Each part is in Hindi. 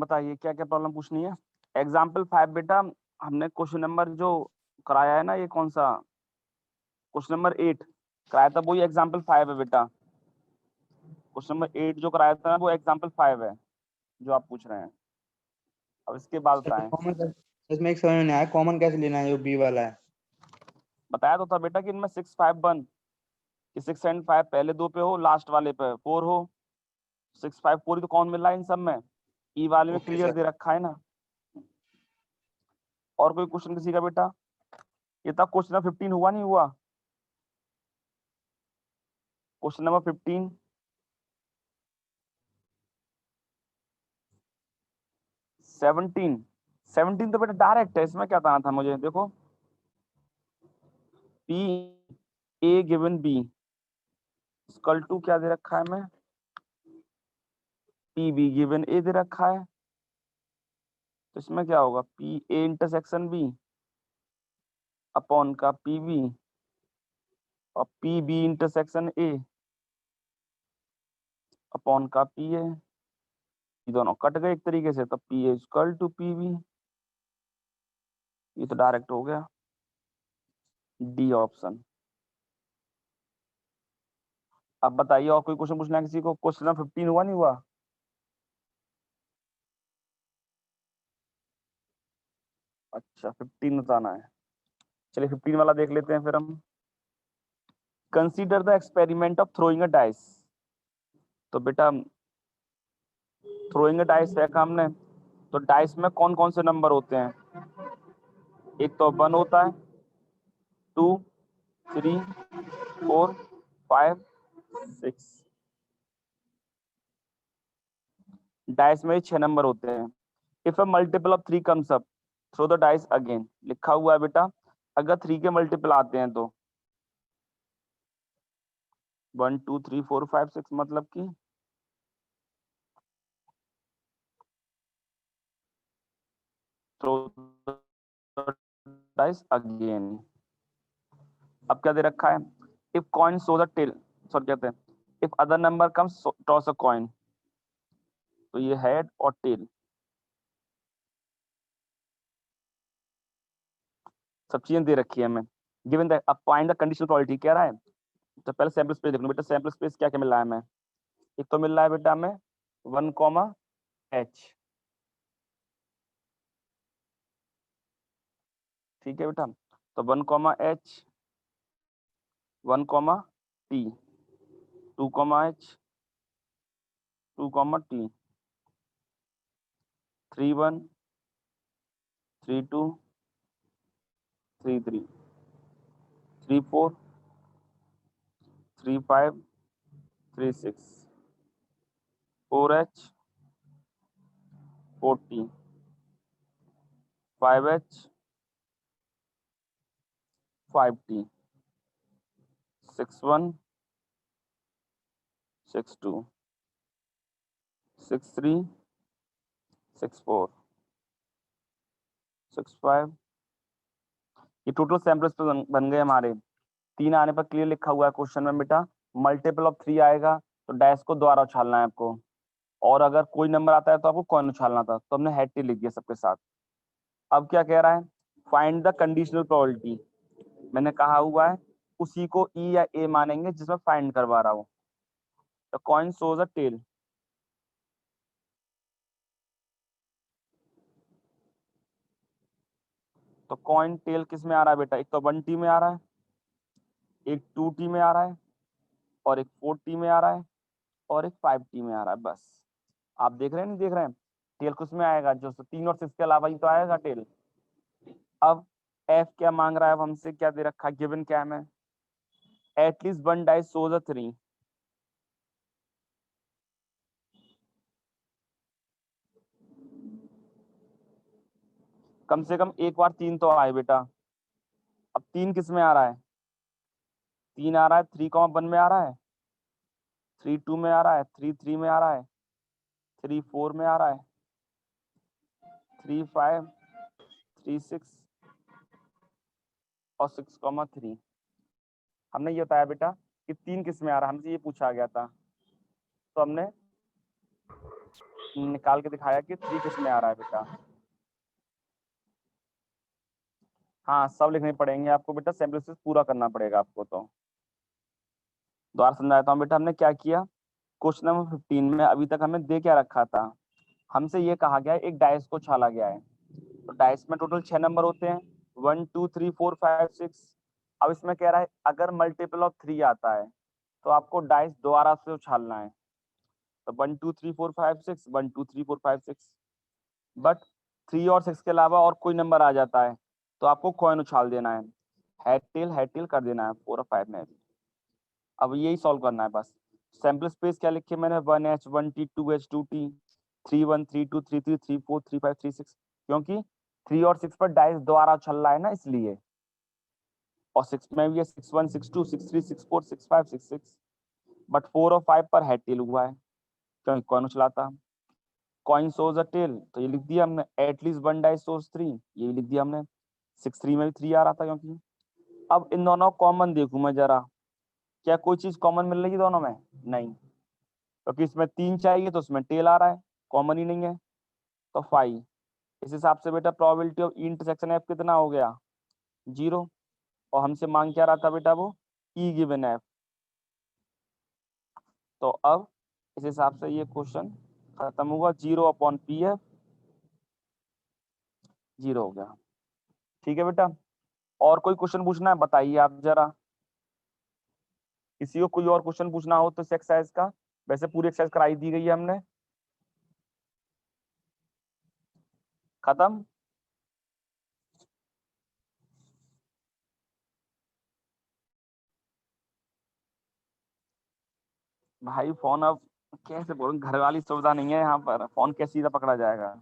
बताइए क्या क्या प्रॉब्लम पूछनी है। एग्जाम्पल 5 बेटा, हमने क्वेश्चन नंबर जो कराया है ना, ये कौन सा क्वेश्चन नंबर 8 कराया था, वही एग्जाम्पल 5 है बेटा। क्वेश्चन नंबर 8 जो कराया था ना, वो एग्जाम्पल 5 है जो आप पूछ रहे हैं। अब इसके बाद सर बताएं। कॉमन, इसमें एक समझ में नहीं आया, कॉमन कैसे लेना है जो बी वाला है। बताया तो था बेटा कि इनमें 6 5 1 कि 6 एंड 5 पहले दो पे हो, लास्ट वाले पे 4 हो। 6 5 4 ही तो कौन मिल रहा है इन सब में। ई वाले में ओके क्लियर सर। दे रखा है ना। और कोई क्वेश्चन किसी का बेटा? ये था क्वेश्चन नंबर 15, हुआ नहीं हुआ? क्वेश्चन नंबर 15 17 17 तो बेटा डायरेक्ट है, इसमें क्या बताना था मुझे, देखो। P A given B equal to क्या दे रखा है मैं, पी बी गिवन ए दे रखा है। तो इसमें क्या होगा, P A intersection B upon का पी बी और P B intersection A upon का पी ए। दोनों कट गए एक तरीके से, तो P A equal to P B. ये तो डायरेक्ट हो गया, डी ऑप्शन। अब बताइए और कोई क्वेश्चन पूछना है किसी को? क्वेश्चन नंबर 15 हुआ नहीं हुआ? अच्छा 15 बताना है। चलिए 15 वाला देख लेते हैं फिर हम। Consider the experiment of throwing a dice. तो बेटा थ्रोइंग अ डाइस देखा हमने, तो डाइस में कौन कौन से नंबर होते हैं? एक तो 1 होता है, 2 3 4 5 6। डाइस में 6 नंबर होते हैं। If a multiple of 3 comes up, throw the dice again. लिखा हुआ है बेटा, अगर 3 के मल्टीपल आते हैं तो 1 2 3 4 5 6, मतलब कि थ्रो द डाइस अगेन। अब क्या दे रखा है, if coin show the tail, sorry कहते हैं if other number comes toss a coin. तो ये हेड और टेल सब चीजें दे रखी है हमें। गिवन द अब फाइंड द कंडीशनल प्रोबेबिलिटी कह रहा है। तो पहले सैंपल स्पेस देख लो बेटा, सैंपल स्पेस क्या क्या मिल रहा है हमें। एक तो मिल रहा है बेटा हमें 1 कॉमा एच, ठीक है बेटा। तो 1 comma H, 1 comma T, 2 comma H, 2 comma T, 3 1 3 2 3 3 3 4 3 5 3 6 4 H 4 T 5 H 5 T 6 1 6 2 6 3 6 4 6 5। ये टोटल सैंपल्स पे बन गए हमारे। 3 आने पर क्लियर लिखा हुआ है क्वेश्चन में बेटा, मल्टीपल ऑफ 3 आएगा तो डैश को दोबारा उछालना है आपको, और अगर कोई नंबर आता है तो आपको कॉइन उछालना था, तो हमने हेड टी लिख दिया सबके साथ। अब क्या कह रहा है, फाइंड द कंडीशनल प्रोबेबिलिटी। मैंने कहा हुआ है उसी को ई या ए मानेंगे जिसमें फाइंड करवा रहा हूं। तो कॉइन शोज अ टेल, तो कॉइन टेल किस में आ रहा है बेटा? एक तो 1 टी में आ रहा है, एक 2 टी में आ रहा है, और एक 4 टी में आ रहा है, और एक 5 टी में आ रहा है। बस आप देख रहे हैं नहीं देख रहे हैं, टेल किस में आएगा? जो 3 और 6 के अलावा ही तो आएगा टेल। अब एफ क्या मांग रहा है अब हमसे, क्या दे रखा है, गिवन क्या है हमें, एटलीस्ट 1 डाइस शोज अ 3। कम से कम एक बार 3 तो आए बेटा। अब 3 किस में आ रहा है? 3 आ रहा है 3 1 में आ रहा है, 3 2 में आ रहा है, 3 3 में आ रहा है, 3 4 में आ रहा है, 3 5 3 6 और 6 3। हमने ये बताया बेटा कि 3 किस में आ रहा है, हमसे ये पूछा गया था। तो हमने निकाल के दिखाया कि 3 किस में आ रहा है बेटा। हाँ सब लिखने पड़ेंगे आपको बेटा, सैंपल स्पेस पूरा करना पड़ेगा आपको। तो दोबारा समझाता हूँ बेटा, हमने क्या किया क्वेश्चन नंबर 15 में अभी तक हमें दे क्या रखा था, हमसे ये कहा गया है एक डाइस को छाला गया है। तो डाइस में टोटल 6 नंबर होते हैं, 1 2 3 4 5 6। अब इसमें कह रहा है अगर मल्टीपल ऑफ 3 आता है तो आपको डाइस दोबारा से उछालना है। तो 1 2 3 4 5 6, 1 2 3 4 5 6। बट 3 और 6 के अलावा और कोई नंबर आ जाता है तो आपको कॉइन उछाल देना है, हेड टेल कर देना है 4 और 5 में। अब यही सॉल्व करना है बस। सैंपल स्पेस क्या लिखे मैंने, 1h 1t 2h 2t 3 1 3 2 3 3 3 4 3 5 3 6, क्योंकि 3 और 6 पर डाइस दोबारा चल रहा है ना इसलिए। और 6 में भी है 6 1 6 2 6 3 6 4 6 5 6 6। बट 4 और 5 पर हेड टेल हुआ है क्योंकि कॉइन उछलाता। कॉइन सोज अ टेल, तो ये लिख दिया हमने। एटलीस्ट वन डाइस सोज 3, ये भी लिख दिया हमने। 6 3 में भी 3 आ रहा था क्योंकि। अब इन दोनों कॉमन देखूं मैं जरा, क्या कोई चीज कॉमन मिल रही है दोनों में? नहीं, क्योंकि इसमें 3 चाहिए तो उसमें टेल आ रहा है, कॉमन ही नहीं है। तो 5। इस हिसाब से बेटा प्रोबेबिलिटी ऑफ इंटरसेक्शन एफ कितना हो गया? 0। और हमसे मांग क्या रहा था बेटा वो? ई गिवन एफ। तो अब इस हिसाब से ये क्वेश्चन खत्म हुआ। 0 अपॉन पी एफ 0 हो गया। ठीक है बेटा, और कोई क्वेश्चन पूछना है बताइए आप जरा। किसी को कोई और क्वेश्चन पूछना हो तो इस एक्सरसाइज का, वैसे पूरी एक्सरसाइज कराई दी गई है हमने। खत्म। भाई फोन अब कैसे बोलूं, घर वाली सुविधा नहीं है यहाँ पर, फोन कैसे सीधा पकड़ा जाएगा।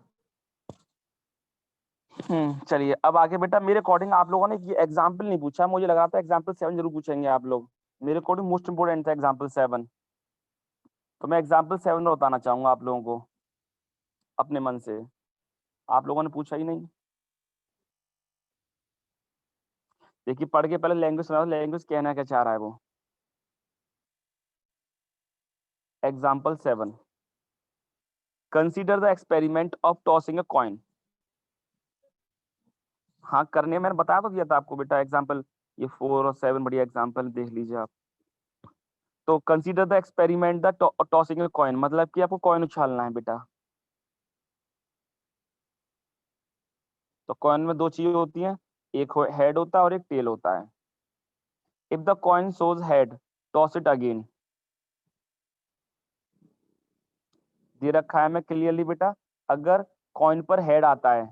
चलिए अब आगे बेटा, मेरे अकॉर्डिंग आप लोगों ने ये एग्जाम्पल नहीं पूछा, मुझे लगा था एग्जाम्पल 7 जरूर पूछेंगे आप लोग। मेरे अकॉर्डिंग मोस्ट इंपोर्टेंट था एग्जाम्पल 7। तो मैं एग्जाम्पल 7 में बताना चाहूंगा आप लोगों को अपने मन से, आप लोगों ने पूछा ही नहीं। देखिए पढ़ के पहले लैंग्वेज सुना, लैंग्वेज कहना क्या चाह रहा है वो। Example 7, consider the experiment of tossing a coin. हाँ करने मैंने बता तो दिया था आपको बेटा एग्जाम्पल, ये 4 और 7 बढ़िया एग्जाम्पल देख लीजिए आप। तो consider the experiment the tossing a coin, मतलब कि आपको कॉइन उछालना है बेटा। तो कॉइन में दो चीजें होती हैं, एक हेड होता है और एक टेल होता है। If the coin shows head toss it again. दे रखा है मैं क्लियरली बेटा, अगर कॉइन पर हेड आता है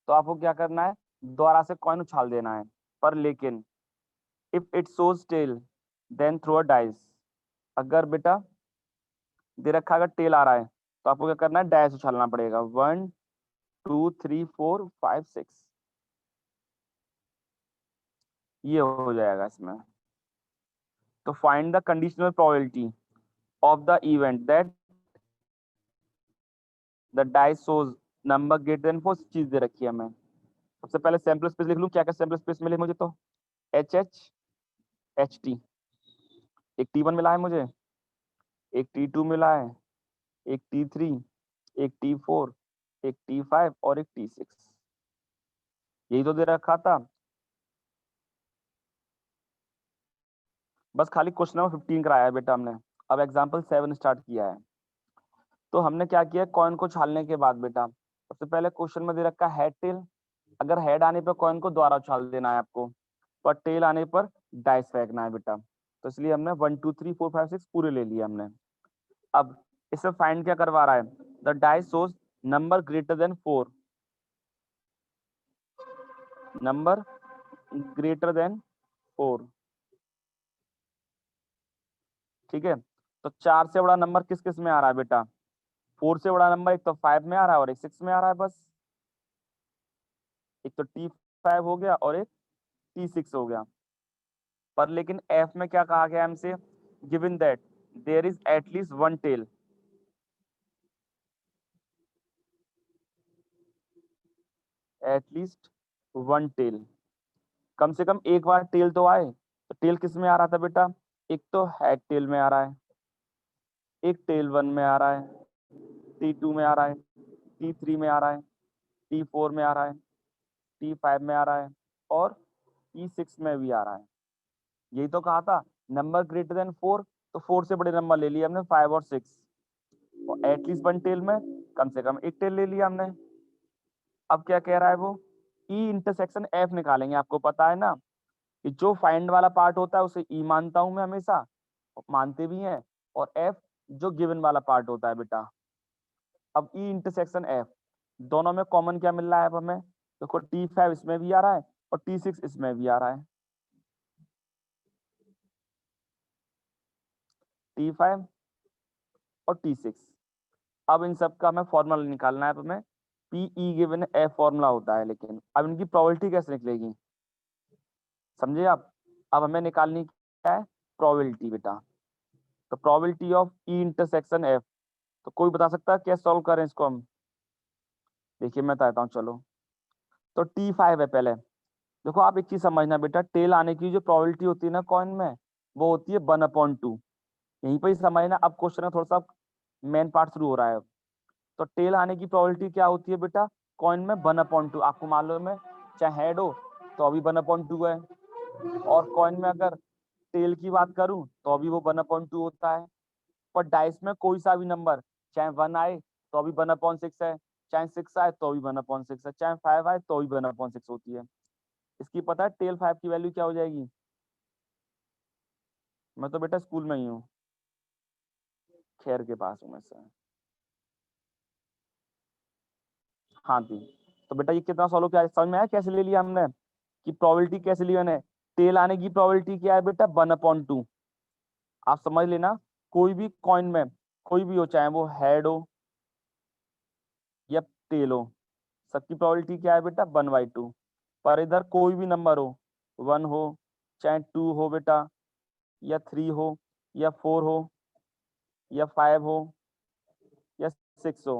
तो आपको क्या करना है, दोबारा से कॉइन उछाल देना है। पर लेकिन if it shows tail then throw a dice. अगर बेटा दे रखा अगर टेल आ रहा है तो आपको क्या करना है, डाइस उछालना पड़ेगा। 1 2 3 4 5 6, ये हो जाएगा इसमें। तो find the conditional probability of the event that the dice shows number greater than 4, चीज दे रखी है हमें। सबसे पहले सैंपल स्पेस लिख लूं, क्या क्या सैंपल स्पेस मिले मुझे। तो एच एच एच टी, एक T1 मिला है मुझे, एक T2 मिला है, एक T3, एक T4, एक T5 और एक T6, यही तो दे रखा था। बस खाली क्वेश्चन नंबर 15 कराया है बेटा हमने। अब एग्जाम्पल 7 स्टार्ट किया है। तो हमने क्या किया, कॉइन को छालने के बाद बेटा सबसे पहले क्वेश्चन में दे रखा है हेड टेल। अगर हेड आने पर कॉइन को दोबारा उछाल देना है आपको, पर टेल आने पर डाइस फेंकना है बेटा। तो इसलिए हमने 1 2 3 4 5 6 पूरे ले लिए हमने। अब इसमें फाइंड क्या करवा रहा है, the dice shows number greater than 4, number greater than 4। ठीक है, तो 4 से बड़ा नंबर किस किस में आ रहा है बेटा? 4 से बड़ा नंबर एक तो 5 में आ रहा है और एक 6 में आ रहा है बस। एक तो T5 हो गया और एक T6 हो गया। पर लेकिन F में क्या कहा गया हमसे, given that there is at least one tail. At least one tail, कम से कम एक बार टेल तो आए। तो टेल किस में आ रहा था बेटा, एक तो हेड टेल में आ रहा है, एक टेल 1 में आ रहा है, T2 में आ रहा है, T3 में आ रहा है, T4 में आ रहा है, T5 में आ रहा है और T6 में भी आ रहा है। यही तो कहा था नंबर ग्रेटर देन 4, तो 4 से बड़े नंबर ले लिए हमने 5 और 6, और एटलीस्ट वन टेल में कम से कम एक टेल ले लिया हमने। अब क्या कह रहा है वो, ई इंटरसेक्शन एफ निकालेंगे। आपको पता है ना कि जो फाइंड वाला पार्ट होता है उसे ई मानता हूं मैं हमेशा, मानते भी हैं, और एफ जो गिवन वाला पार्ट होता है बेटा। अब ई इंटरसेक्शन एफ, दोनों में कॉमन क्या मिल रहा है अब हमें, देखो T5 इसमें भी आ रहा है और T6 इसमें भी आ रहा है। T5 और T6, अब इन सब का हमें फॉर्मूला निकालना है। अब हमें P E given F formula होता है, लेकिन अब इनकी प्रोबेबिलिटी कैसे निकलेगी, समझे आप। अब हमें निकालनी क्या है, प्रोबेबिलिटी बेटा। तो probability of E intersection F, तो कोई बता सकता है कैसे सॉल्व करें इसको हम। देखिए मैं बताता हूँ, चलो। तो T5 है पहले। देखो आप एक चीज समझना बेटा, टेल आने की जो प्रोबेबिलिटी होती है ना कॉइन में, वो होती है 1/2। यहीं पर ही समझना। अब क्वेश्चन का थोड़ा सा मेन पार्ट शुरू हो रहा है। तो टेल आने की प्रोबेबिलिटी क्या होती है बेटा, कॉइन में 1/2। आपको मालूम है चाहे हेड हो तो अभी 1/2 है, और कॉइन में अगर टेल की बात करूं तो अभी वो 1/2 होता है। पर डाइस में कोई सा भी नंबर, चाहे 1 आए तो अभी 1/6 है, चाहे 6 आए तो भी 1/6 है, चाहे 5 आए तो भी 1/6 होती है। इसकी पता है टेल 5 की वैल्यू क्या हो जाएगी। मैं तो बेटा स्कूल में ही हूँ, खैर के पास हूँ मैं से। हाँ जी। तो बेटा ये कितना सॉल्व किया, समझ में आया कैसे ले लिया हमने, कि प्रोबेबिलिटी कैसे ली मैंने। टेल आने की प्रोबेबिलिटी क्या है बेटा, 1/2। आप समझ लेना, कोई भी कॉइन में कोई भी हो, चाहे वो हेड हो या टेल हो, सबकी प्रोबेबिलिटी क्या है बेटा, 1/2। पर इधर कोई भी नंबर हो, 1 हो, चाहे 2 हो बेटा, या 3 हो, या 4 हो, या 5 हो, या 6 हो,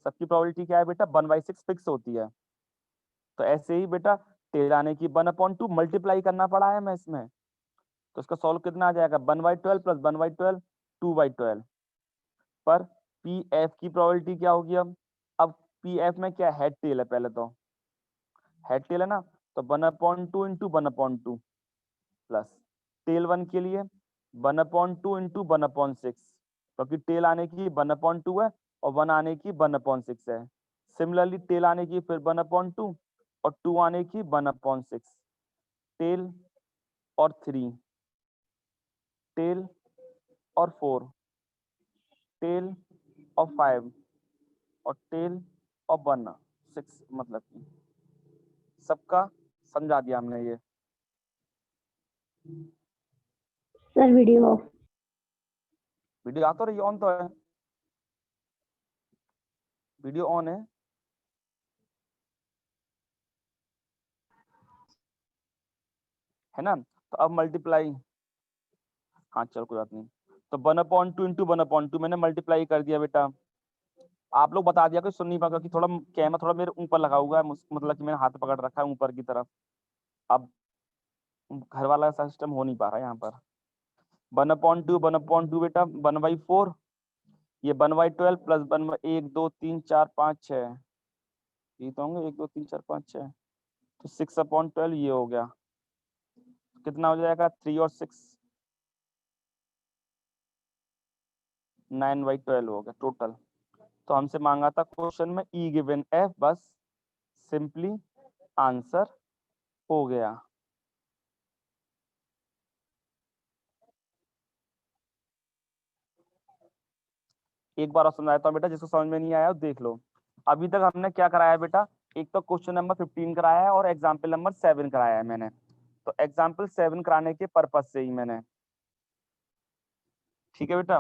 सबकी प्रोबेबिलिटी क्या है बेटा, 1/6 फिक्स होती है। तो ऐसे ही बेटा टेल आने की 1/2 मल्टीप्लाई करना पड़ा है हमें इसमें। तो इसका सॉल्व कितना आ जाएगा, 1/12 प्लस 1/12 2/12। पर पी एफ की प्रोबेबिलिटी क्या होगी अब पी एफ में क्या हेड टेल है, पहले तो हेड टेल है ना, तो 1/2 इंटू 1/2 प्लस टेल 1 के लिए 1/2 इंटू 1/6, क्योंकि टेल आने की 1/2 है और 1 आने की 1/6 है। सिमिलरली टेल आने की फिर 1/2 और 2 आने की 1/6। टेल और 3, टेल और 4, टेल और 5 और टेल और 6, मतलब कि सबका समझा दिया हमने ये। Sir video of. वीडियो आ तो रही, ऑन तो है, वीडियो ऑन है ना। तो अब मल्टीप्लाई, हाँ चल कोई बात नहीं। तो 1/2 इंटू 1/2 मैंने मल्टीप्लाई कर दिया बेटा। आप लोग बता दिया कि सुन नहीं पा, क्योंकि थोड़ा कैमरा थोड़ा मेरे ऊपर लगा हुआ है, मतलब कि मैंने हाथ पकड़ रखा है ऊपर की तरफ। अब घर वाला सिस्टम हो नहीं पा रहा है यहाँ पर। 1/2 बेटा 1/4, ये 1/12 प्लस 1 2 3 4 5 6, ये तो होंगे 1 2 3 4 5 6, तो 6/12 ये हो गया। कितना हो जाएगा, 3 और 6 9/12 हो गया टोटल। तो हमसे मांगा था क्वेश्चन में ई गिवन एफ, बस सिंपली आंसर हो गया। एक बार और समझाता हूँ बेटा, जिसको समझ में नहीं आया वो देख लो। अभी तक हमने क्या कराया बेटा, एक तो क्वेश्चन नंबर 15 कराया है और एग्जाम्पल नंबर 7 कराया है मैंने। तो एग्जाम्पल 7 कराने के पर्पज से ही मैंने, ठीक है बेटा।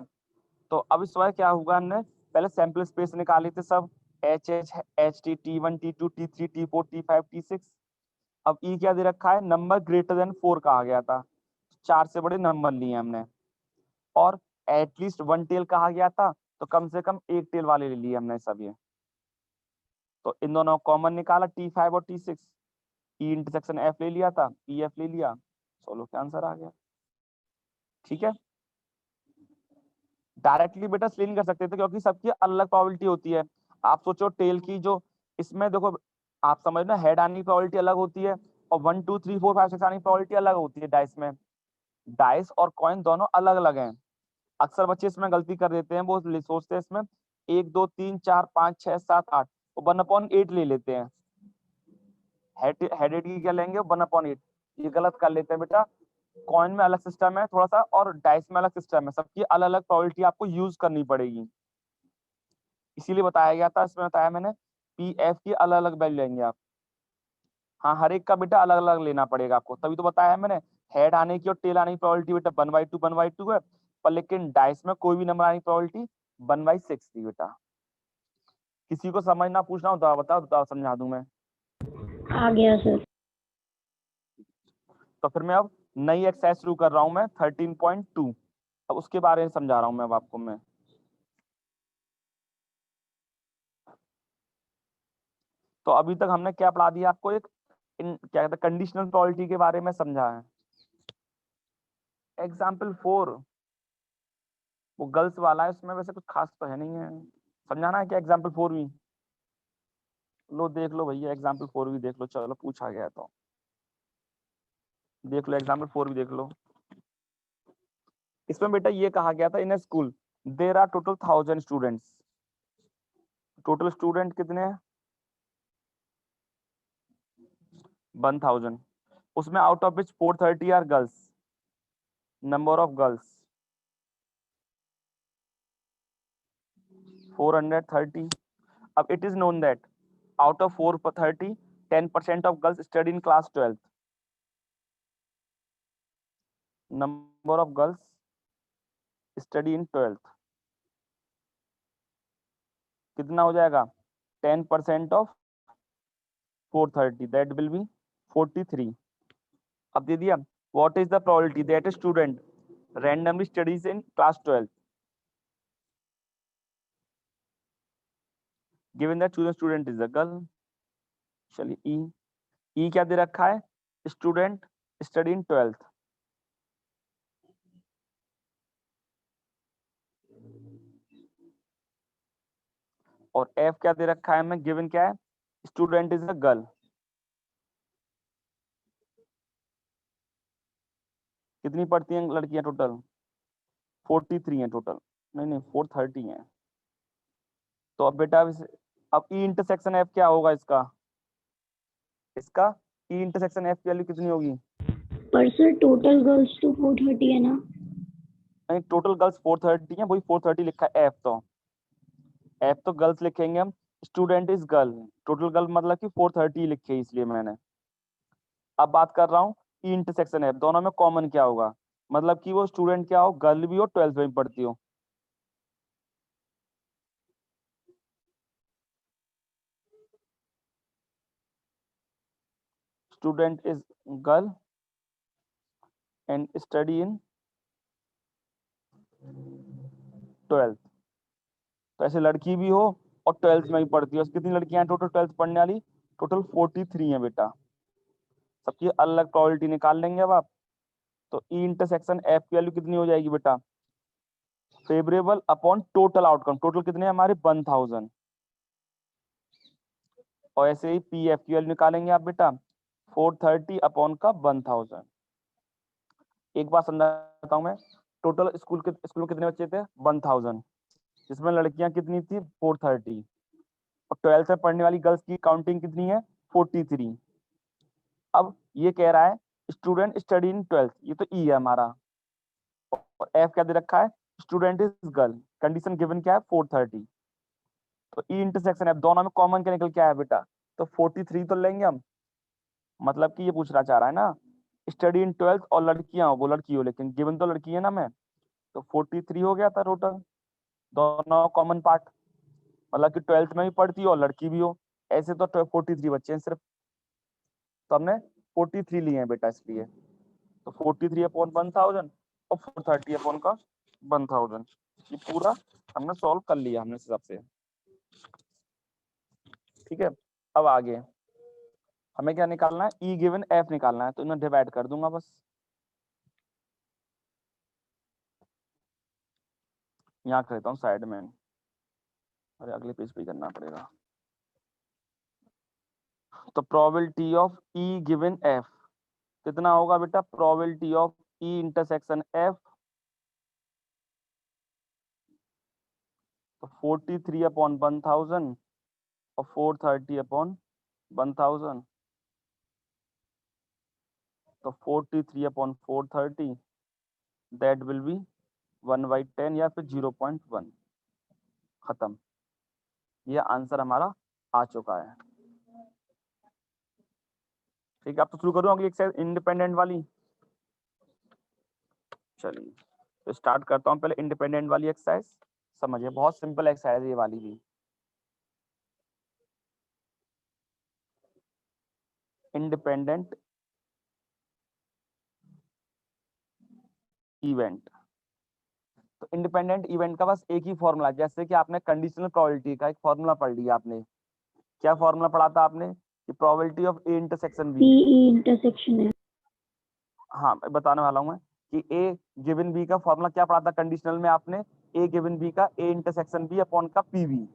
तो अब इस बार क्या होगा, हमने पहले सैंपल स्पेस निकाली थे सब, H T T1 T2 T3 T4 T5 T6। अब ई क्या दे रखा है, नंबर ग्रेटर देन 4 कहा गया था, 4 से बड़े नंबर लिए हमने, और एटलीस्ट वन टेल कहा गया था, तो कम से कम एक टेल वाले ले लिए हमने सब ये। तो इन दोनों कॉमन निकाला T5 और T6, ई इंटरसेक्शन एफ ले लिया था, पी एफ ले लिया, सोलो का आंसर आ गया। ठीक है, डायरेक्टली बेटा इसलिए नहीं कर सकते थे क्योंकि सबकी अलग प्रोबेबिलिटी होती है। आप सोचो टेल की जो इसमें देखो, आप समझना हेड आने की प्रोबेबिलिटी अलग होती है और 1 2 3 4 5 6 आने की प्रोबेबिलिटी अलग होती है डाइस में। डाइस और कॉइन दोनों अलग अलग हैं। अक्सर बच्चे इसमें गलती कर देते हैं, वो सोचते हैं इसमें 1 2 3 4 5 6 7 8 वो 1/8 ले लेते हैं। हेडेड की क्या लेंगे 1/8, ये गलत कर लेते हैं बेटा। कॉइन में अलग सिस्टम है थोड़ा सा और डाइस में अलग सिस्टम है, सबकी अलग अलग प्रोबेबिलिटी आपको यूज करनी पड़ेगी। इसीलिए बताया गया था, इसमें बताया मैंने पी एफ की अलग अलग वैल्यू लेंगे आप। हाँ हर एक का बेटा अलग अलग लेना पड़ेगा आपको, तभी तो बताया है मैंने। हेड आने की और टेल आने की प्रोबेबिलिटी बेटा 1/2 है, पर लेकिन डाइस में कोई भी नंबर आने की प्रोबेबिलिटी 1/6 थी बेटा। किसी को समझना पूछना हो तो बताओ समझा दूं मैं। आ गया सर। तो फिर मैं अब नई एक्सरसाइज शुरू कर रहा हूं मैं 13.2। अब उसके बारे में समझा रहा हूं मैं अब आपको मैं। तो अभी तक हमने क्या पढ़ा दिया आपको, एक क्या कहते हैं कंडीशनल प्रोबेबिलिटी के बारे में समझा है। एग्जाम्पल 4 वो गर्ल्स वाला है, उसमें वैसे कुछ खास तो है नहीं है, समझाना है क्या एग्जाम्पल 4 भी? लो देख लो भैया एग्जाम्पल 4 भी देख लो, चलो पूछा गया तो देख लो एग्जाम्पल 4 भी देख लो। इसमें बेटा ये कहा गया था, in a school there are total 1000 students. Total student कितने हैं? 1000। उसमें out of which 430 are girls. Number of girls 430। अब it is known that out of 430 10% of girls study in class 12th। number of girls study in 12th कितना हो जाएगा? 10% of 430 that will be 43। अब दे दिया what is the probability that a student randomly studies in class 12 given that chosen student is a girl। चलिए ई क्या दे रखा है? Student study in 12th। और एफ क्या दे रखा है हमें? गिवन क्या है? Student is a girl. कितनी पढ़ती हैं लड़कियां टोटल? 43 हैं टोटल। नहीं 430 है। तो अब बेटा अब ई इंटरसेक्शन एफ क्या होगा इसका? इसका ई इंटरसेक्शन एफ की वैल्यू कितनी होगी? पर सर टोटल गर्ल्स तो 430 है ना। नहीं टोटल गर्ल्स 430 है, वही 430 लिखा है एफ। तो एफ तो गर्ल्स लिखेंगे हम, student is girl, total girl मतलब कि 430 लिखे इसलिए मैंने। अब बात कर रहा हूँ ई इंटरसेक्शन एफ, दोनों में कॉमन क्या होगा? मतलब कि वो स्टूडेंट क्या हो, गर्ल भी हो 12th में पढ़ती हो। Student is girl and study in 12th। तो ऐसे लड़की भी हो और 12th में ही पढ़ती हो। कितनी लड़कियां हैं टोटल 12th पढ़ने वाली? टोटल 43 है बेटा। सबकी अलग प्रोबेबिलिटी निकाल लेंगे अब आप। तो ई इंटरसेक्शन एफ की वैल्यू कितनी हो जाएगी बेटा? Favourable upon total outcome. Total कितने हमारे? 1000। और ऐसे ही पी एफ की वैल्यू निकालेंगे आप बेटा 430 अपॉन का 1000। एक बात समझाता हूँ मैं। टोटल स्कूल में कितने बच्चे थे? 1000, जिसमें लड़कियां कितनी थी? 430। और 12th में पढ़ने वाली गर्ल्स की काउंटिंग कितनी है? 43। अब ये कह रहा है स्टूडेंट स्टडी इन 12th, ये तो ई है हमारा। और एफ क्या दे रखा है? Student is girl. Condition given क्या है? 430। तो ई इंटरसेक्शन एफ दोनों में कॉमन क्या निकल के आया बेटा? तो 43 तो लेंगे हम। मतलब कि ये पूछना चाह रहा है ना, स्टडी इन 12th और लड़कियां हो, वो लड़की हो लेकिन गिवन तो लड़की है ना मैं। तो 43 हो गया था टोटल, दोनों कॉमन पार्ट। मतलब कि 12th में भी पढ़ती हो और लड़की भी हो। ऐसे तो 43 बच्चे हैं सिर्फ, तो हमने 43 लिए हैं बेटा इसलिए। तो 43 अपॉन 1000 और 430 अपॉन का 1000, ये पूरा हमने सॉल्व कर लिया हमने इस हिसाब से। ठीक है, अब आगे हमें क्या निकालना है? ई गिवन एफ निकालना है, तो इन्हें डिवाइड कर दूंगा बस। यहाँ कर देता हूँ साइड में, अरे अगले पेज पे करना पड़ेगा। तो probability of E given F कितना होगा बेटा? Probability of E intersection F, तो 43/1000 और 430/1000, तो 43/430 दैट विल बी 1/10 या फिर 0.1। खत्म, ये आंसर हमारा आ चुका है। ठीक है, अब तो शुरू करूँ अगली एक्सरसाइज इंडिपेंडेंट वाली। चलिए तो स्टार्ट करता हूँ पहले इंडिपेंडेंट वाली एक्सरसाइज। समझिए बहुत सिंपल एक्सरसाइज ये वाली भी। इंडिपेंडेंट इवेंट, तो इंडिपेंडेंट इवेंट का बस एक ही फॉर्मूला, जैसे कि आपने कंडीशनल प्रोबेबिलिटी का एक फॉर्मूला पढ़ लिया आपने। क्या फॉर्मूला पढ़ा था आपने? कि probability of A intersection B. P intersection है। हाँ मैं बताने वाला हूँ मैं कि ए गिवन बी का फॉर्मूला क्या पढ़ा था कंडीशनल में आपने? ए गिवन बी का ए इंटरसेक्शन बी अपॉन का पी बी।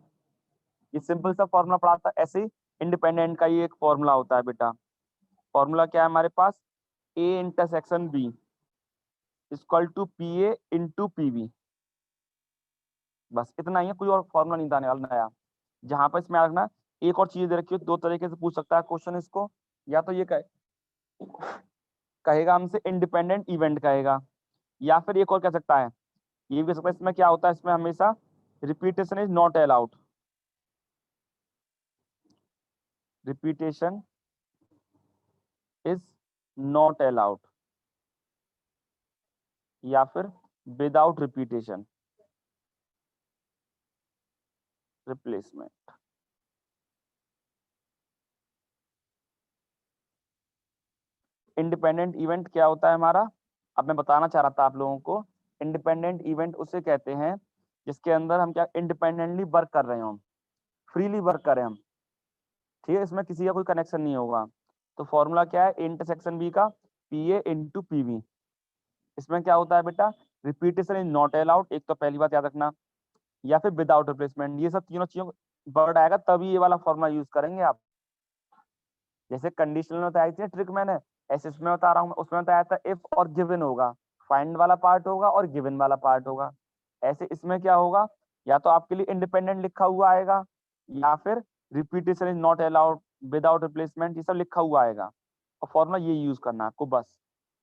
ये सिंपल सा फॉर्मूला पढ़ा था। ऐसे ही इंडिपेंडेंट का ये एक फॉर्मूला होता है बेटा। फॉर्मूला क्या है हमारे पास? A intersection B equal to P A into P B. बस इतना ही है, कोई और फॉर्मूला नहीं था नया। जहां पर इसमें रखना एक और चीज दे रखी है, दो तरीके से पूछ सकता है क्वेश्चन इसको। या तो ये कहेगा हमसे इंडिपेंडेंट इवेंट कहेगा, या फिर एक और कह सकता है, ये भी कह सकता है इसमें क्या होता है, इसमें हमेशा repetition is not allowed. Repetition is not allowed, या फिर without repetition replacement. Independent event क्या होता है हमारा? अब मैं बताना चाह रहा था आप लोगों को, इंडिपेंडेंट इवेंट उसे कहते हैं जिसके अंदर हम क्या इंडिपेंडेंटली वर्क कर रहे हो, फ्रीली वर्क करें हम। ठीक है, इसमें किसी का कोई कनेक्शन नहीं होगा। तो फॉर्मूला क्या है? इंटरसेक्शन बी का P A into P B. इसमें क्या होता है बेटा? रिपीटेशन इज नॉट अलाउड, एक तो पहली बात याद रखना, या फिर विदाउट रिप्लेसमेंट। ये सब तीनों चीजों वर्ड आएगा तभी ये वाला फॉर्मूला यूज करेंगे आप। जैसे कंडीशनल में बताई थी ट्रिक मैंने, ऐसे इसमें बता रहा हूँ, उसमें बताया था इफ और गिवन होगा, फाइंड वाला पार्ट होगा और गिवन वाला पार्ट होगा। ऐसे इसमें क्या होगा? या तो आपके लिए इंडिपेंडेंट लिखा हुआ आएगा, या फिर repetition is not allowed, without replacement, ये सब लिखा हुआ आएगा। और फॉर्मूला ये यूज करना है आपको, बस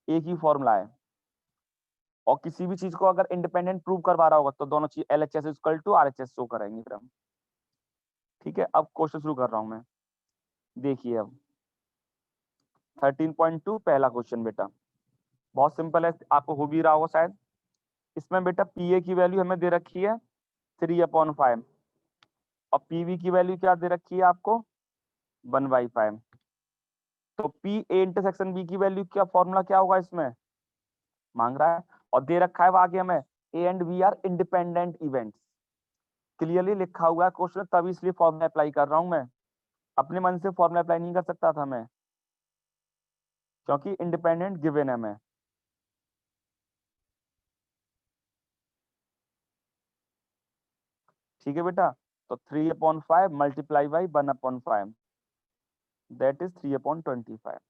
एक ही फॉर्मूला है। और किसी भी चीज को अगर इंडिपेंडेंट प्रूव करवा रहा होगा तो दोनों चीज LHS equal to RHS show करेंगे फिर हम। ठीक है, अब क्वेश्चन शुरू कर रहा हूं मैं। देखिए अब 13.2 पहला क्वेश्चन बेटा, बहुत सिंपल है, आपको हो भी रहा होगा शायद। इसमें बेटा पी ए की वैल्यू हमें दे रखी है 3/5, और पी बी की वैल्यू क्या दे रखी है आपको? 1/5। तो पी ए इंटरसेक्शन बी की वैल्यू क्या, फॉर्मूला क्या होगा इसमें मांग रहा है, और दे रखा है आगे हमें A and B are independent events. Clearly लिखा हुआ है क्वेश्चन, तभी इसलिए फॉर्मूला अप्लाई कर रहा हूं मैं। अपने मन से फॉर्मूला अप्लाई नहीं कर सकता था मैं, क्योंकि इंडिपेंडेंट गिवन है मैं। ठीक है बेटा, तो 3/5 मल्टीप्लाई बाई 1/5 दैट इज 3/25।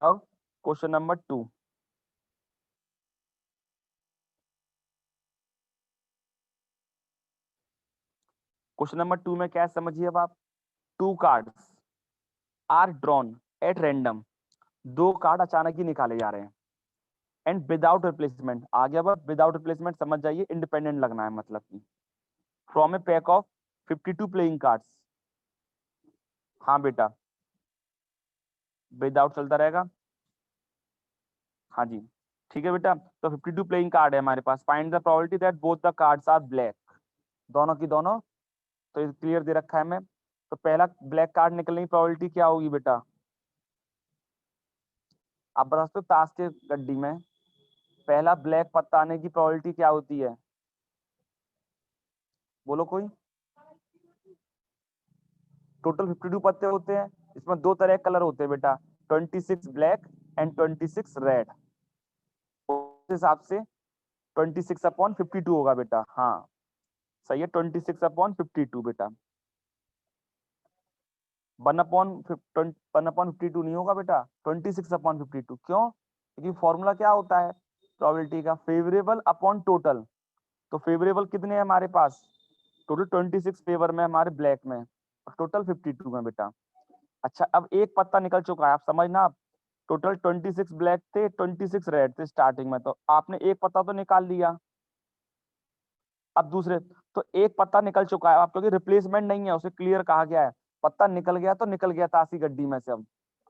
अब क्वेश्चन नंबर 2। क्वेश्चन नंबर 2 में क्या है समझिए अब आप। 2 cards are drawn at random, 2 card अचानक ही निकाले जा रहे हैं, एंड विदाउट रिप्लेसमेंट। आगे अब विदाउट रिप्लेसमेंट समझ जाइए, इंडिपेंडेंट लगना है मतलब कि from A pack of 52 playing cards. हाँ बेटा, विदाउट चलता रहेगा। हाँ जी, ठीक है बेटा, तो 52 प्लेइंग कार्ड है हमारे पास। Find the probability that both the cards are black, दोनों की दोनों। तो ये क्लियर दे रखा है हमें। तो पहला ब्लैक कार्ड निकलने की प्रोबेबिलिटी क्या होगी बेटा? आप बता सकते हो ताश के गड्डी में पहला ब्लैक पत्ता आने की प्रोबेबिलिटी क्या होती है? बोलो कोई। टोटल 52 पत्ते होते हैं, इसमें 2 तरह के कलर होते हैं बेटा, 26 ब्लैक एंड 26 रेड। उस हिसाब से 26/52 होगा बेटा। हाँ सही है, 26/52 बेटा। 1/52 नहीं होगा बेटा, 26/52। क्यों? क्योंकि फॉर्मूला क्या होता है प्रोबेबिलिटी का, फेवरेबल अपॉन टोटल। तो फेवरेबल कितने हैं हमारे पास, टोटल 26 फेवर में हमारे ब्लैक में, टोटल 52 में बेटा। अच्छा अब एक पत्ता निकल चुका है, आप समझना, आप टोटल 26 ब्लैक थे, 26 रेड थे स्टार्टिंग में, तो आपने एक पत्ता तो निकाल लिया। अब दूसरे, तो एक पत्ता निकल चुका है, आप क्योंकि रिप्लेसमेंट नहीं है, उसे क्लियर कहा गया है, पत्ता निकल गया तो निकल गया तासी गड्डी में से।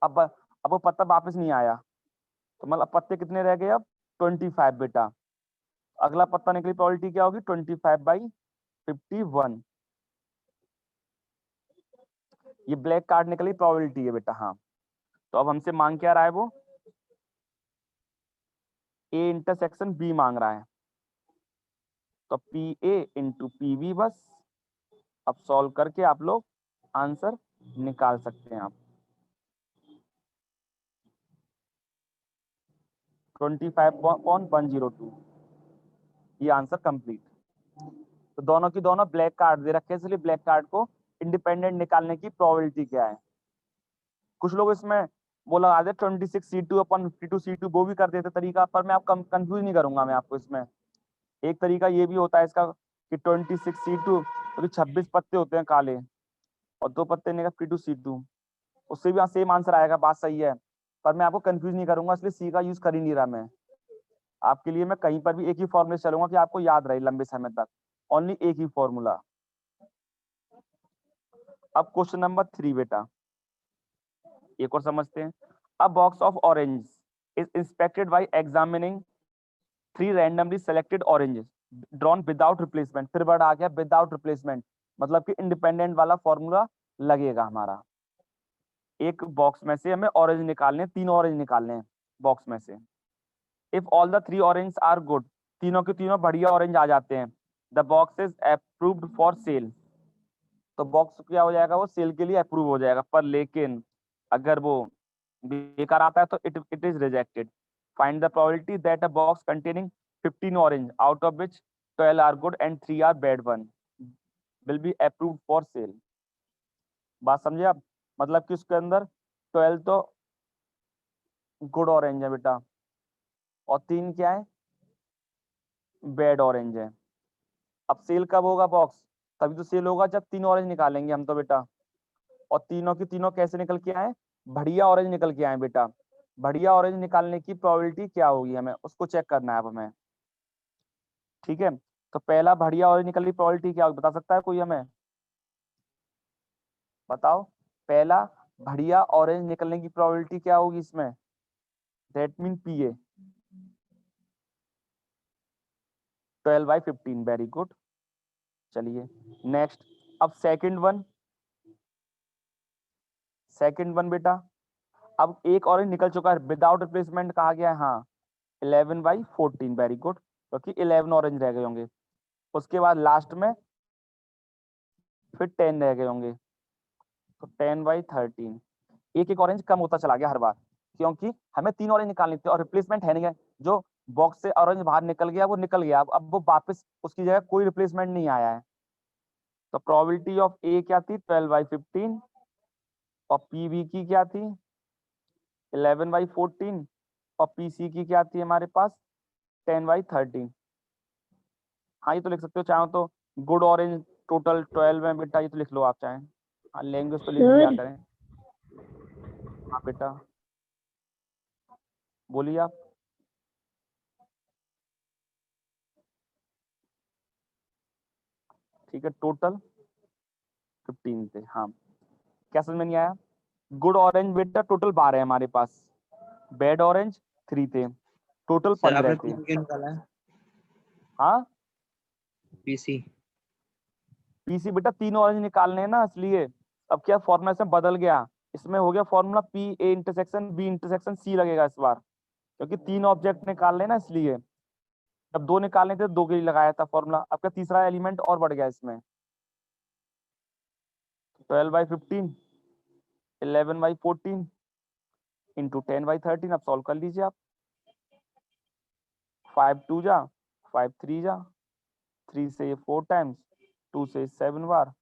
अब वो पत्ता वापस नहीं आया, तो मतलब पत्ते कितने रह गए अब, 25 बेटा। अगला पत्ता निकली प्रोबेबिलिटी क्या होगी, 25/51। ये ब्लैक कार्ड निकली प्रोबेबिलिटी है बेटा। हाँ तो अब हमसे मांग क्या रहा है वो, ए इंटरसेक्शन बी मांग रहा है, तो P A into P B बस। अब सॉल्व करके आप लोग आंसर निकाल सकते हैं आप। 25.102, ये आंसर कंप्लीट। तो दोनों की दोनों ब्लैक कार्ड दे रखे हैं, इसलिए ब्लैक कार्ड को इंडिपेंडेंट निकालने की प्रोबेबिलिटी क्या है। कुछ लोग इसमें वो लगा दे 26C2/52C2, वो भी कर देते तरीका, पर मैं आपको कंफ्यूज नहीं करूंगा मैं आपको इसमें। एक तरीका ये भी होता है इसका कि 26C2, क्योंकि 26 पत्ते होते हैं काले और 2 पत्ते निकल 52C2, उससे भी सेम आंसर आएगा, बात सही है, पर मैं आपको कंफ्यूज नहीं करूंगा, इसलिए सी का यूज कर ही नहीं रहा मैं। आपके लिए मैं कहीं पर भी एक ही फॉर्मूले चलूंगा कि आपको याद रहे लंबे समय तक, ओनली एक ही फॉर्मूला। अब क्वेश्चन नंबर 3 बेटा, एक और समझते हैं। अ box of orange is inspected bye examining 3 randomly selected oranges drawn without replacement. फिर वर्ड आ गया विदाउट रिप्लेसमेंट, मतलब कि इंडिपेंडेंट वाला फॉर्मूला लगेगा हमारा। एक बॉक्स में से हमें ऑरेंज निकालने, 3 ऑरेंज निकालने हैं बॉक्स में से। If all the 3 orange are good, तीनों के तीनों बढ़िया ऑरेंज आ जाते हैं, the box is approved for sale. तो बॉक्स क्या हो जाएगा, वो सेल के लिए अप्रूव हो जाएगा। पर लेकिन अगर वो बेकार आता है तो it is rejected. Find the probability that a box containing 15 orange out of which 12 are good and 3 are bad one will be approved for sale. बात समझे आप, मतलब कि उसके अंदर 12 तो गुड ऑरेंज है बेटा, और 3 क्या है, बैड ऑरेंज है। अब सेल कब होगा बॉक्स, तभी तो सेल होगा जब 3 ऑरेंज निकालेंगे हम तो बेटा, और तीनों की तीनों कैसे निकल के आए, बढ़िया ऑरेंज निकल के आए बेटा। बढ़िया ऑरेंज निकालने की प्रोबेबिलिटी क्या होगी, हमें उसको चेक करना है अब हमें। ठीक है, तो पहला बढ़िया ऑरेंज निकलने की प्रोबेबिलिटी क्या होगी, बता सकता है कोई हमें, बताओ। पहला बढ़िया ऑरेंज निकलने की प्रोबेबिलिटी क्या होगी इसमें, that mean P A 12/15, very good. चलिए नेक्स्ट, अब सेकंड वन बेटा। अब एक ऑरेंज निकल चुका है, विदाउट रिप्लेसमेंट कहा गया है, हाँ 11/14, वेरी गुड, क्योंकि 11 ऑरेंज रह गए होंगे। उसके बाद लास्ट में फिर 10 रह गए होंगे, तो 10/13। एक एक ऑरेंज कम होता चला गया हर बार, क्योंकि हमें 3 ऑरेंज निकालने थे और रिप्लेसमेंट है नहीं है। जो बॉक्स से ऑरेंज बाहर निकल गया वो निकल गया, अब वो वापस उसकी जगह कोई रिप्लेसमेंट नहीं आया है। तो प्रोबेबिलिटी ऑफ ए क्या थी, 12/15, और पीबी की क्या थी, 11/14, और पीसी की क्या थी हमारे पास, 10/13। हाँ ये तो लिख सकते हो चाहो तो, गुड ऑरेंज टोटल 12 में बेटा, ये तो लिख लो आप चाहें, हाँ लैंग्वेज तो लिख दिया सर करें। हाँ बेटा बोलिए आप। ठीक है, टोटल 15 थे। हाँ क्या समझ में नहीं आया, गुड ऑरेंज बेटा टोटल 12 है हमारे पास, बैड ऑरेंज 3 थे, टोटल सर 15 आपने थे। पीसी क्यों निकाला है? हाँ पीसी। पीसी बेटा 3 ऑरेंज निकालने हैं ना, इसलिए अब क्या फॉर्मूला से बदल गया, इसमें हो गया formula P A intersection B intersection C लगेगा इस बार, क्योंकि 3 ऑब्जेक्ट निकाल लेना, इसलिए जब 2 निकालने थे 2 के लिए लगाया था फॉर्मूला। आपका तीसरा एलिमेंट और बढ़ गया इसमें, 12/15, 11/14 इंटू 10/13। अब सॉल्व कर लीजिए आप, 5 2 जा 5 3 जा, 3 से ये 4 टाइम्स, 2 से 7 बार,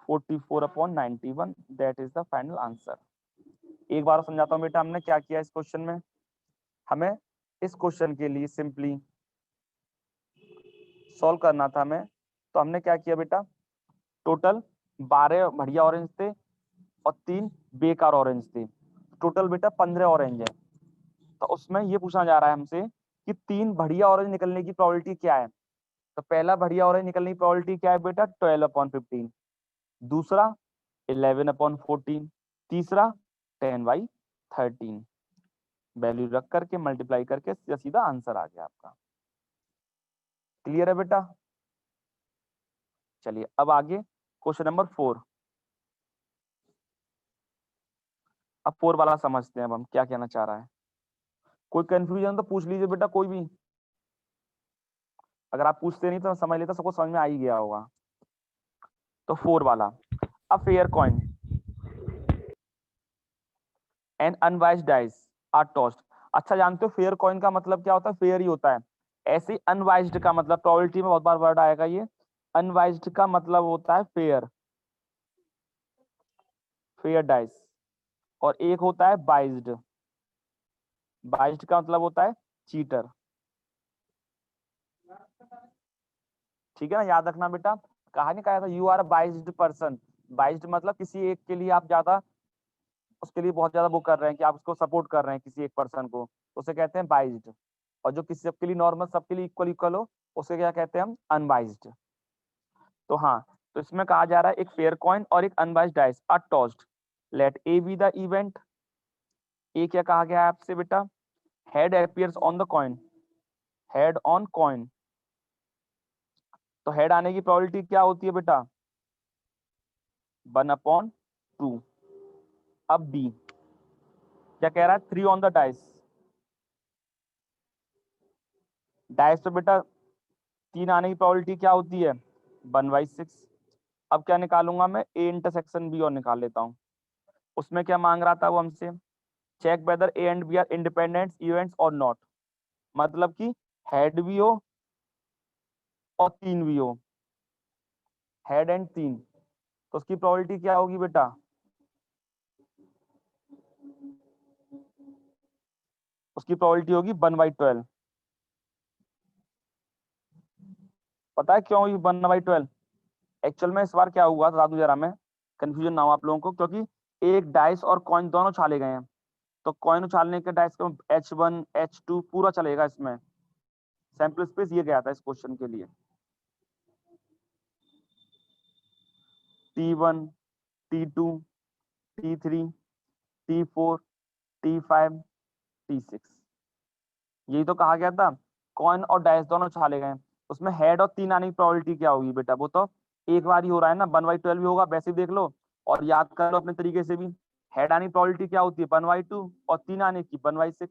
44/91, that is the final answer. एक बार समझाता हूँ बेटा हमने क्या किया इस क्वेश्चन में। हमें इस क्वेश्चन के लिए सिंपली सॉल्व करना था हमें, तो हमने क्या किया बेटा, टोटल 12 बढ़िया ऑरेंज थे और 3 बेकार ऑरेंज थे, टोटल बेटा 15 ऑरेंज है। तो उसमें ये पूछा जा रहा है हमसे कि 3 बढ़िया ऑरेंज निकलने की प्रोबेबिलिटी क्या है। तो पहला बढ़िया ऑरेंज निकलने की प्रोबेबिलिटी क्या है बेटा, 12/15, दूसरा 11/14, तीसरा 10/13। वैल्यू रख करके मल्टीप्लाई करके सीधा सीधा आंसर आ गया आपका। क्लियर है बेटा? चलिए अब आगे क्वेश्चन नंबर 4। अब 4 वाला समझते हैं अब हम क्या कहना चाह रहा है। कोई कंफ्यूजन तो पूछ लीजिए बेटा, कोई भी। अगर आप पूछते नहीं तो समझ लेता सबको समझ में आ ही गया होगा। तो 4 वाला, a fair coin and unbiased dice are tossed. अच्छा जानते हो फेयर कॉइन का मतलब क्या होता है, फेयर ही होता है। ऐसे ही अनवाइज्ड का मतलब, प्रोबेबिलिटी में बहुत बार वर्ड आएगा ये, अनवाइज्ड का मतलब होता है फेयर, फेयर डाइस। और एक होता है बाइज्ड, बाइज्ड का मतलब होता है चीटर। ठीक है ना, याद रखना बेटा। कहा नहीं कहा था you are a biased person, biased मतलब किसी एक के लिए आप ज्यादा, उसके लिए बहुत ज्यादा वो कर रहे हैं कि आप उसको सपोर्ट कर रहे हैं किसी एक पर्सन को, तो उसे कहते हैं बाइज्ड। और जो किसी सबके लिए नॉर्मल, सबके लिए इक्वल इक्वल हो, उसे क्या कहते हैं हम, अनबाइज्ड। तो हाँ, तो इसमें कहा जा रहा है एक फेयर कॉइन और एक unbiased dice are tossed, let A B the event. A क्या कहा गया है आपसे बेटा, head appears on the coin, head on coin. तो हेड आने की प्रोबेबिलिटी क्या होती है बेटा, 1/2। अब बी क्या कह रहा है, 3 ऑन द डाइस, डाइस पे बेटा 3 आने की प्रोबेबिलिटी क्या होती है, 1/6। अब क्या निकालूंगा मैं, ए इंटरसेक्शन बी और निकाल लेता हूँ। उसमें क्या मांग रहा था वो हमसे, check whether A and B are independent events और नॉट, मतलब कि हेड भी हो और 3 भी हो, हेड एंड 3, तो उसकी प्रोबेबिलिटी क्या होगी बेटा, उसकी प्रोबेबिलिटी होगी 1/12। पता है क्यों हुई 1/12? एक्चुअल में इस बार क्या हुआ बता दूं जरा मैं, कंफ्यूजन ना हो आप लोगों को, क्योंकि एक डाइस और कॉइन दोनों उछाले गए हैं। तो कॉइन उछालने के डाइस का H1 H2 पूरा चलेगा इसमें, सैंपल स्पेस ये गया था इस क्वेश्चन के लिए, T1 T2 T3 T4 T5 T6, यही तो कहा गया था। कॉइन और डाइस दोनों उछाले गए, उसमें हेड और 3 आने की प्रोबेबिलिटी क्या होगी बेटा, वो तो एक बार ही हो रहा है ना, 1/12 भी होगा, वैसे ही देख लो और याद कर लो अपने तरीके से भी। हेड आने की प्रोबेबिलिटी क्या होती है, 1/2, और 3 आने की 1/6।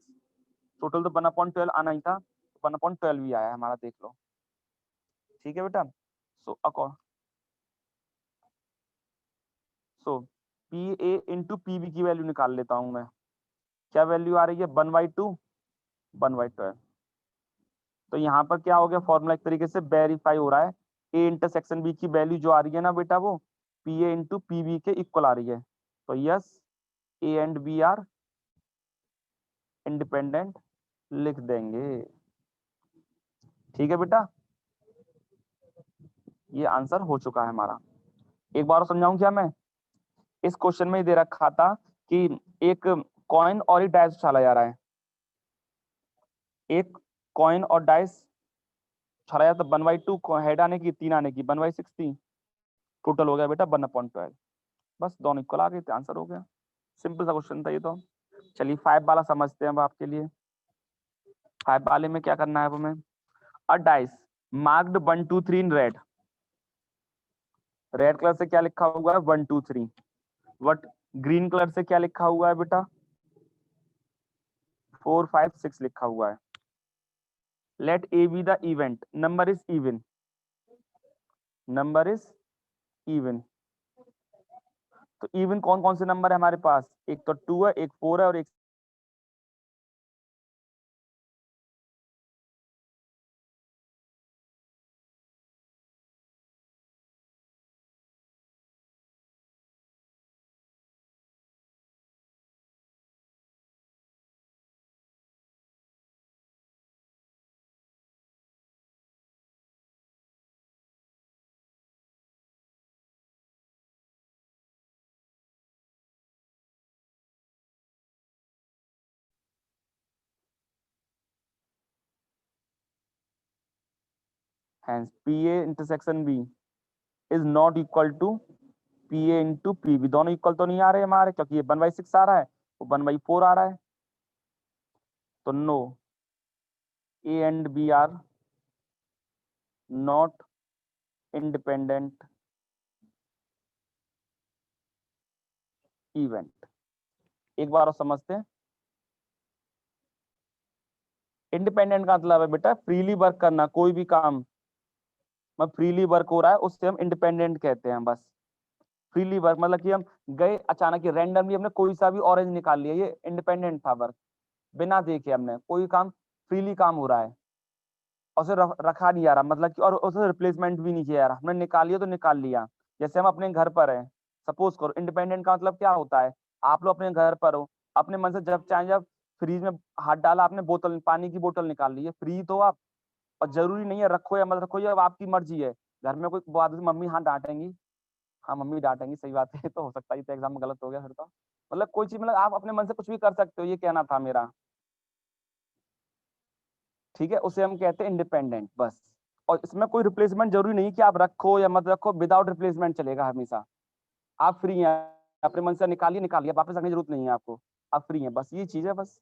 टोटल तो 1/12 आना ही था, 1/12 भी आया है हमारा, देख लो। ठीक है बेटा। So so P A into P B की वैल्यू निकाल लेता हूं मैं। क्या वैल्यू आ रही है, 1/2 1/12। तो यहाँ पर क्या हो गया, फॉर्मूला एक तरीके से वेरीफाई हो रहा है। ए इंटरसेक्शन बी की वैल्यू जो आ रही है ना बेटा, वो P A into P B के इक्वल आ रही है। तो yes, A and B are independent लिख देंगे। ठीक है बेटा, ये आंसर हो चुका है हमारा। एक बार और समझाऊं क्या मैं, इस क्वेश्चन में ही दे रखा था कि एक कॉइन और एक डाइस उछाला जा रहा है, एक कॉइन और डाइस उछाला जाता, 1/2 हेड आने की, 3 आने की, 1/6 थी, टोटल हो गया बेटा 1/12। बस दोनों इक्वल आ गए थे, आंसर हो गया। सिंपल सा क्वेश्चन था ये तो। चलिए 5 वाला समझते हैं अब आपके लिए। 5 वाले में क्या करना है अब हमें, अ dice marked 1 2 3 in red, red colour से क्या लिखा हुआ है, 1 2 3। वट ग्रीन कलर से क्या लिखा हुआ है बेटा, 4 5 6 लिखा हुआ है। Let A B the event, number is even, number is even. तो इवन कौन कौन से नंबर है हमारे पास, एक तो 2 है, एक 4 है और एक Hence PA intersection B is not equal to PA into PB. दोनों इक्वल तो नहीं आ रहे हमारे, क्योंकि ये 1/6 आ रहा है, वो 1/4 आ रहा है, तो no, A and B are not independent event. एक बार और समझते हैं। इंडिपेंडेंट का मतलब है बेटा फ्रीली वर्क करना, कोई भी काम मतलब फ्रीली वर्क हो रहा है उससे हम इंडिपेंडेंट कहते हैं। बस फ्रीली वर्क मतलब कि हम गए अचानक ही रैंडमली हमने कोई सा भी ऑरेंज निकाल लिया, ये इंडिपेंडेंट था वर्क, बिना देखे हमने कोई काम फ्रीली काम हो रहा है और उसे रखा नहीं जा रहा, मतलब कि और उसे रिप्लेसमेंट भी नहीं किया जा रहा, हमने निकाल लिया तो निकाल लिया। जैसे हम अपने घर पर है, सपोज करो, इंडिपेंडेंट का मतलब क्या होता है, आप लोग अपने घर पर हो, अपने मन से जब चाहे जब फ्रीज में हाथ डाला, आपने बोतल पानी की बोतल निकाल ली है, फ्री तो आप, और जरूरी नहीं है रखो या मत रखो, ये अब आपकी मर्जी है। घर में कोई बात मम्मी हाँ डांटेंगी, हाँ मम्मी डांटेंगी, सही बात है, तो हो सकता है तो एग्जाम में गलत हो गया फिर तो, मतलब कोई चीज मतलब आप अपने मन से कुछ भी कर सकते हो, ये कहना था मेरा, ठीक है, उसे हम कहते हैं इंडिपेंडेंट बस। और इसमें कोई रिप्लेसमेंट जरूरी नहीं कि आप रखो या मत रखो, विदाउट रिप्लेसमेंट चलेगा हमेशा, आप फ्री हैं, अपने मन से निकालिए वापस रखने की जरूरत नहीं है आपको, आप फ्री हैं, बस ये चीज है बस,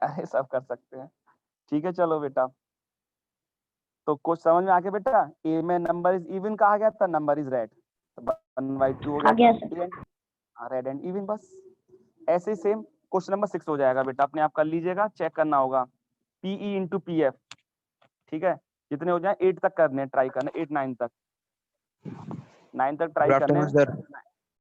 ऐसे सब कर सकते हैं। ठीक है चलो बेटा, तो कुछ समझ में आ गया बेटा, ए में नंबर इज इवन कहा गया था, नंबर इज रेड, 1/2 हो आ गया गया रेड एंड इवन, बस ऐसे ही सेम क्वेश्चन नंबर 6 हो जाएगा बेटा, अपने आप कर लीजिएगा, चेक करना होगा, PE इंटू PF, ठीक है, जितने हो जाए 8 तक करने ट्राई करना, 8 9 तक, 9 तक ट्राई गुड करने आफ्टरनून सर।